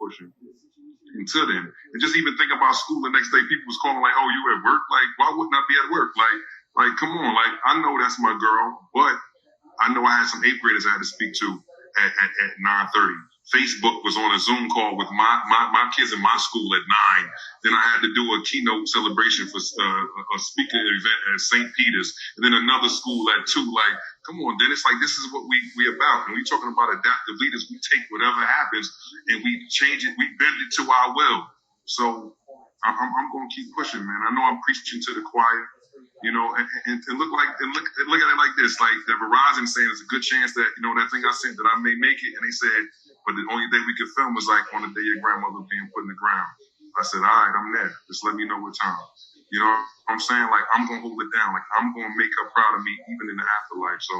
pushing until then. And just even think about school the next day, people was calling like, oh, you at work? Like, why wouldn't I be at work? Like, come on. Like, I know that's my girl, but I know I had some 8th graders I had to speak to at 9:30. Facebook was on a Zoom call with my kids in my school at 9. Then I had to do a keynote celebration for a speaker event at St. Peter's, and then another school at 2. Like, come on, Dennis. Like, this is what we about. When we talking about adaptive leaders, we take whatever happens and we change it. We bend it to our will. So I'm going to keep pushing, man. I know I'm preaching to the choir. You know, and look at it like this, like the Verizon saying there's a good chance that, you know, that thing I sent that I may make it. And they said, but the only day we could film was like on the day your grandmother being put in the ground. I said, all right, I'm there. Just let me know what time. You know what I'm saying? Like, I'm going to hold it down. Like, I'm going to make her proud of me even in the afterlife. So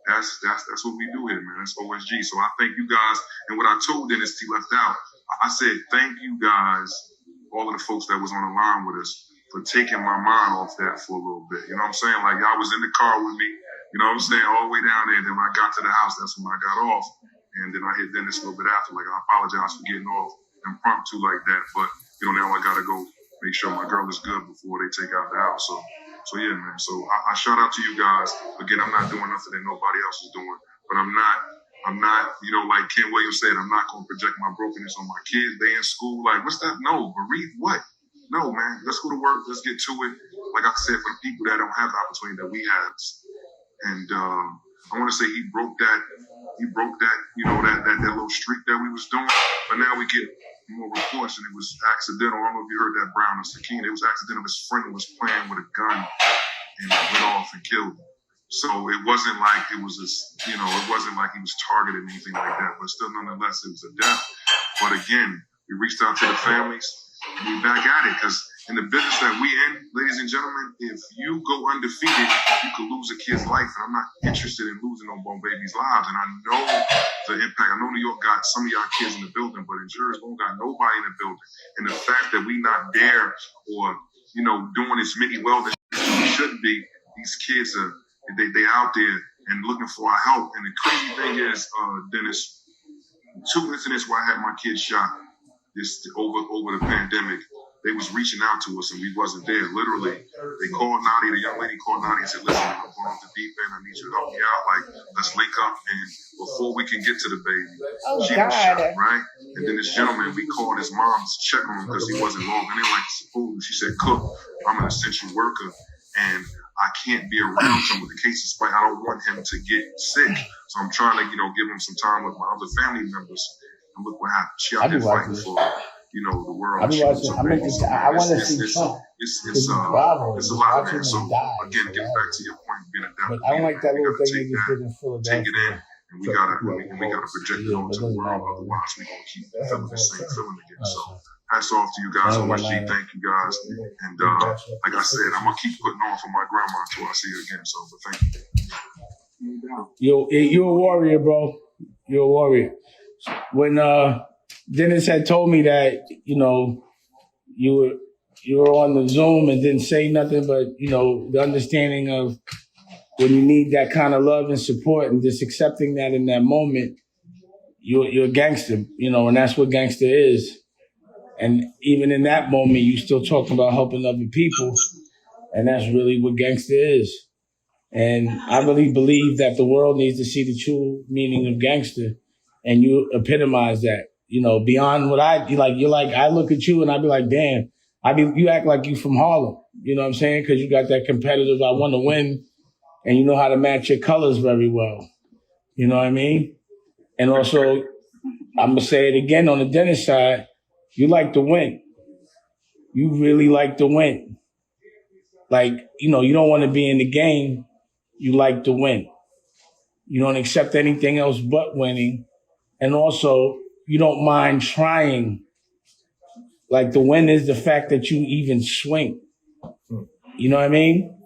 that's what we do here, man. That's OSG. So I thank you guys. And what I told Dennis T left out, I said, thank you guys, all of the folks that was on the line with us, for taking my mind off that for a little bit. You know what I'm saying? Like, y'all was in the car with me, you know what I'm saying, all the way down there. Then when I got to the house, that's when I got off. And then I hit Dennis a little bit after. Like, I apologize for getting off impromptu like that. But, you know, now I got to go make sure my girl is good before they take out the house. So yeah, man. So I shout out to you guys. Again, I'm not doing nothing that nobody else is doing. But I'm not, you know, like Ken Williams said, I'm not going to project my brokenness on my kids. They in school. Like, what's that? No, bereave what? No, man, let's go to work. Let's get to it. Like I said, for the people that don't have the opportunity that we have. And I want to say he broke that, you know, that little streak that we was doing. But now we get more reports, and it was accidental. I don't know if you heard that, Brown or Sakina. It was accidental. His friend was playing with a gun and went off and killed him. So it wasn't like it was he was targeted or anything like that. But still, nonetheless, it was a death. But again, we reached out to the families. And we back at it, because in the business that we in, ladies and gentlemen, if you go undefeated, you could lose a kid's life. And I'm not interested in losing no more babies' lives. And I know the impact. I know New York got some of y'all kids in the building, but in Jersey, we don't got nobody in the building. And the fact that we not there or, you know, doing as many well as we should be, these kids they out there and looking for our help. And the crazy thing is, Dennis, 2 incidents where I had my kids shot. This over the pandemic, they was reaching out to us and we wasn't there. Literally, they called Nadia, the young lady called Nadia and said, listen, I'm going off the deep end. I need you to help me out. Like, let's link up. And before we can get to the baby, she was shot, right? And then this gentleman, we called his mom to check on him because he wasn't logging in like supposed. She said, Cook, I'm an essential worker and I can't be around some of the cases, but I don't want him to get sick. So I'm trying to, you know, give him some time with my other family members. And look what happened. She out there fighting for, you know, the world. I want to see Trump. It's a lot, man. So again, get back to your point, being adaptable. But I don't like that little thing they just did in Philadelphia. Take it in, and we gotta project it onto the world. Otherwise, we gonna keep feeling the same feeling again. So hats off to you guys. OSG, thank you guys. And like I said, I'm gonna keep putting on for my grandma until I see her again. So, but thank you. You're a warrior, bro. You're a warrior. When Dennis had told me that, you know, you were on the Zoom and didn't say nothing, but, you know, the understanding of when you need that kind of love and support and just accepting that in that moment, you're a gangster, you know, and that's what gangster is. And even in that moment, you still talking about helping other people, and that's really what gangster is. And I really believe that the world needs to see the true meaning of gangster. And you epitomize that, you know, beyond what I look at you and I be like, damn, you act like you from Harlem. You know what I'm saying? Because you got that competitive, I want to win, and you know how to match your colors very well. You know what I mean? And also, I'm going to say it again on the Dennis side, you like to win. You really like to win. Like, you know, you don't want to be in the game. You like to win. You don't accept anything else but winning. And also, you don't mind trying. Like, the win is the fact that you even swing. You know what I mean?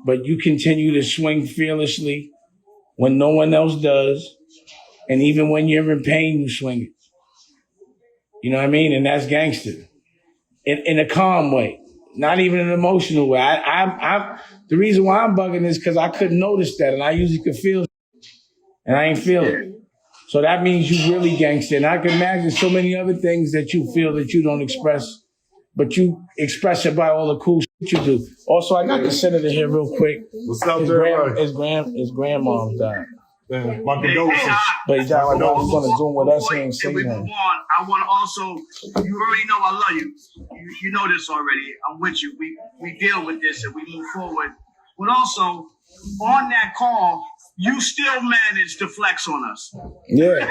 But you continue to swing fearlessly when no one else does. And even when you're in pain, you swing it. You know what I mean? And that's gangster. In a calm way. Not even an emotional way. The reason why I'm bugging is because I couldn't notice that. And I usually could feel it. And I ain't feel it. So that means you really gangster. And I can imagine so many other things that you feel that you don't express, but you express it by all the cool shit you do. Also, I got the senator here real quick. What's up, there? His grandmom died. Man, my condolences. But he died when I was on the Zoom with us. He ain't saying we that. move on, I want to also, you already know I love you. You know this already. I'm with you. We deal with this and we move forward. But also, on that call, you still managed to flex on us. Yeah.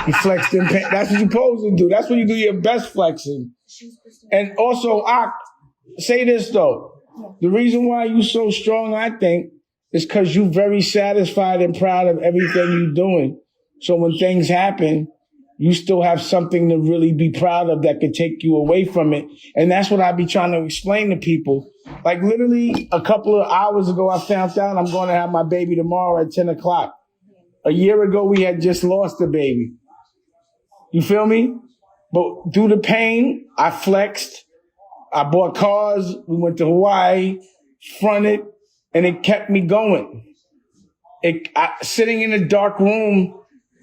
You flexed in pain. That's what you're supposed to do. That's when you do your best flexing. And also, I say this though. The reason why you so strong, I think, is because you're very satisfied and proud of everything you're doing. So when things happen, you still have something to really be proud of that could take you away from it. And that's what I be trying to explain to people. Like literally a couple of hours ago, I found out I'm going to have my baby tomorrow at 10 o'clock. A year ago, we had just lost a baby. You feel me? But through the pain, I flexed. I bought cars. We went to Hawaii, fronted, and it kept me going. Sitting in a dark room,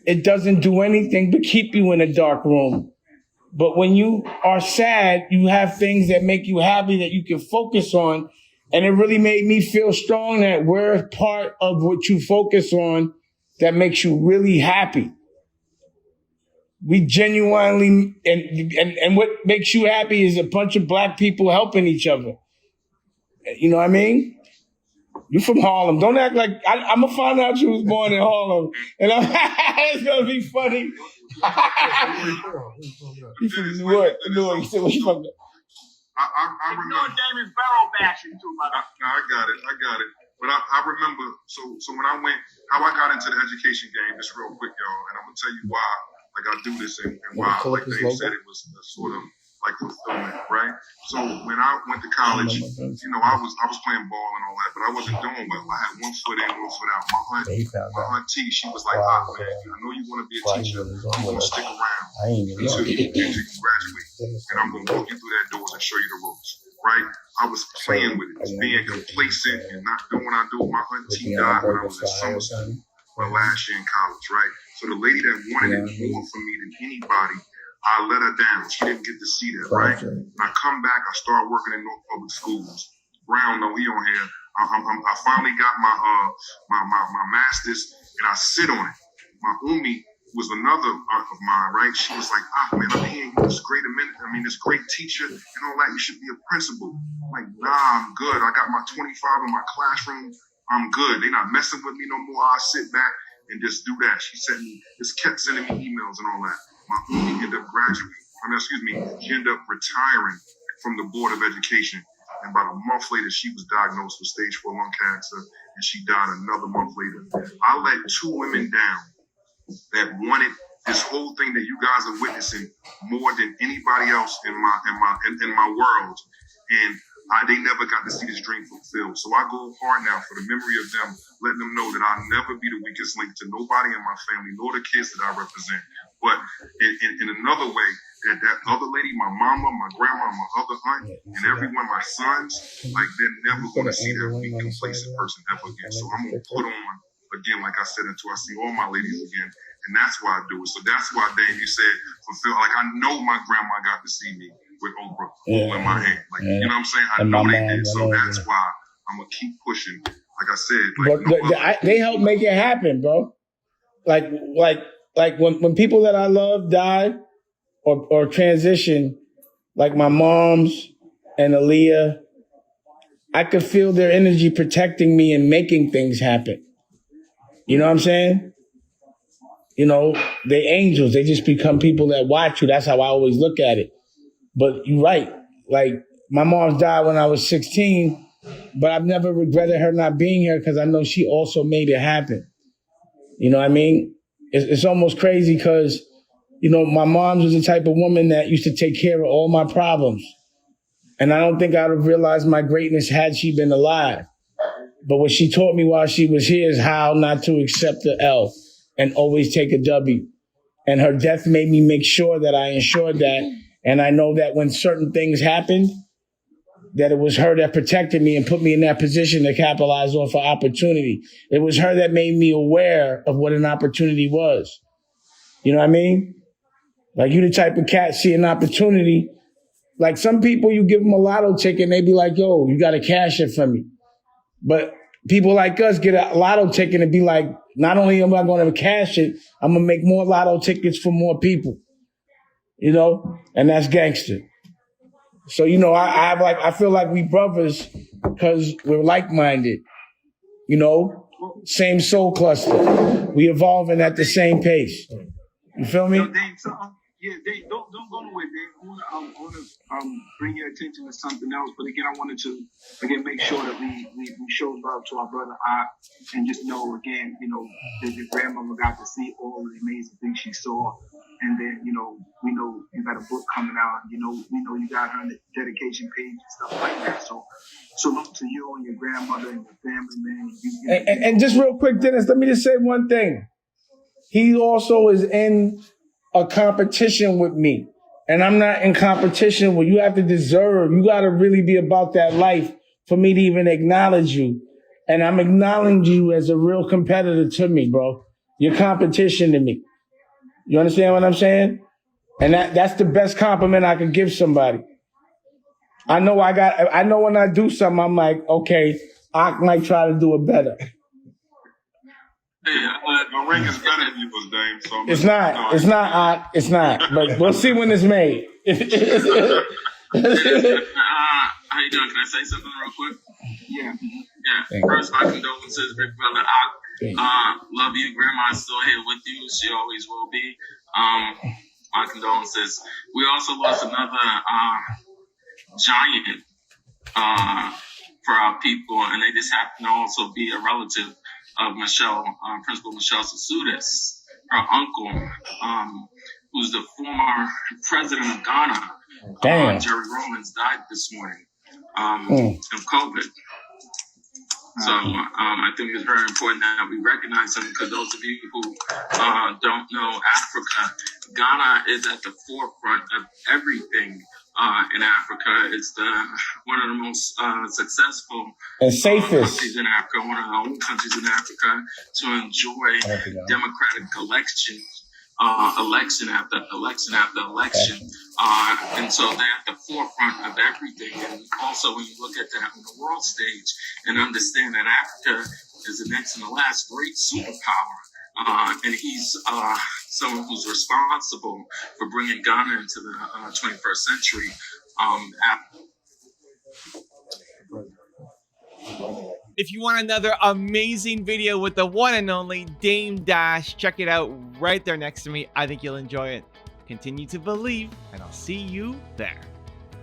it doesn't do anything but keep you in a dark room. But when you are sad, you have things that make you happy that you can focus on. And it really made me feel strong that we're part of what you focus on that makes you really happy. We genuinely, and what makes you happy is a bunch of black people helping each other. You know what I mean? You from Harlem. Don't act like, I'm going to find out you was born in Harlem. And it's going to be funny. You from New York. You said, where you from? I remember. Damon's barrel bashing too, my I got it. But I remember, so when I went, how I got into the education game, just real quick, y'all, and I'm going to tell you why, like, I do this and why, like Dave said, it was a sort of, like, fulfillment, right? So when I went to college, you know, I was playing ball and all that, but I wasn't doing well. I had one foot in, one foot out. My auntie, she was like, man, I know you want to be a teacher. I'm going to stick around until you graduate. And I'm going to walk you through that doors and show you the ropes, right? I was playing with it, being complacent and not doing what I do. My auntie died when I was in summer school, my last year in college, right? So the lady that wanted it more from me than anybody, I let her down. She didn't get to see that, right? When I come back, I start working in North Public Schools. Brown, no, he on here. I finally got my master's, and I sit on it. My Umi was another aunt of mine, right? She was like, man, I'm hearing you this great teacher and all that. You should be a principal. I'm like, nah, I'm good. I got my 25 in my classroom. I'm good. They're not messing with me no more. I sit back and just do that. She kept sending me emails and all that. My Umi ended up she ended up retiring from the Board of Education. And about a month later, she was diagnosed with stage 4 lung cancer, and she died another month later. I let 2 women down that wanted this whole thing that you guys are witnessing more than anybody else in my world, and they never got to see this dream fulfilled. So I go hard now for the memory of them, letting them know that I'll never be the weakest link to nobody in my family, nor the kids that I represent. But in another way, that other lady, my mama, my grandma, my other aunt, and everyone, my sons, like they're never going to see that weak, complacent person ever again. So I'm going to put on again, like I said, until I see all my ladies again. And that's why I do it. So that's why, Dave, you said, fulfill. Like, I know my grandma got to see me with Oprah holding my hand. Like, you know what I'm saying? I know they did. So that's why I'm going to keep pushing. Like I said. They help make it happen, bro. Like when people that I love die or transition, like my mom's and Aaliyah, I could feel their energy protecting me and making things happen. You know what I'm saying? You know, they angels. They just become people that watch you. That's how I always look at it. But you're right. Like, my mom died when I was 16, but I've never regretted her not being here because I know she also made it happen. You know what I mean? It's almost crazy because, you know, my mom was the type of woman that used to take care of all my problems. And I don't think I'd have realized my greatness had she been alive. But what she taught me while she was here is how not to accept the L and always take a W. And her death made me make sure that I ensured that. And I know that when certain things happened, that it was her that protected me and put me in that position to capitalize off an opportunity. It was her that made me aware of what an opportunity was. You know what I mean? Like you the type of cat see an opportunity. Like some people, you give them a lotto ticket and they be like, yo, you got to cash it for me. But people like us get a lotto ticket and be like, not only am I going to cash it, I'm going to make more lotto tickets for more people. You know? And that's gangster. So, you know, I feel like we brothers because we're like-minded. You know? Same soul cluster. We evolving at the same pace. You feel me? Yo, Dave, Dave, don't go nowhere, Dave. I want to bring your attention to something else, but again, I wanted to make sure that we show love to our brother Art, and just know again, you know, that your grandmother got to see all of the amazing things she saw, and then you know, we know you got a book coming out, you know, we know you got her on the dedication page and stuff like that. So salute to you and your grandmother and your family, man. And just real quick, Dennis, let me just say one thing. He also is in a competition with me. And I'm not in competition with you. Have to deserve. You got to really be about that life for me to even acknowledge you. And I'm acknowledging you as a real competitor to me, bro. You're competition to me. You understand what I'm saying? And that's the best compliment I could give somebody. I know when I do something, I'm like, okay, I might try to do it better. The ring is better than yours, Dame. So it's not. But we'll see when it's made. How you doing? Can I say something real quick? Yeah. First, my condolences, big brother. Love you. Grandma's still here with you. She always will be. My condolences. We also lost another giant for our people, and they just happen to also be a relative of Michelle, Principal Michelle Sasudis, her uncle, who's the former president of Ghana. Jerry Romans died this morning of COVID. So I think it's very important that we recognize him, because those of you who don't know Africa, Ghana is at the forefront of everything in Africa. It's one of the most successful and safest countries in Africa, one of the only countries in Africa to enjoy democratic elections. Election after election after election. And so they're at the forefront of everything. And also when you look at that on the world stage and understand that Africa is the next and the last great superpower. And he's someone who's responsible for bringing Ghana into the 21st century. If you want another amazing video with the one and only Dame Dash, check it out right there next to me. I think you'll enjoy it. Continue to believe, and I'll see you there.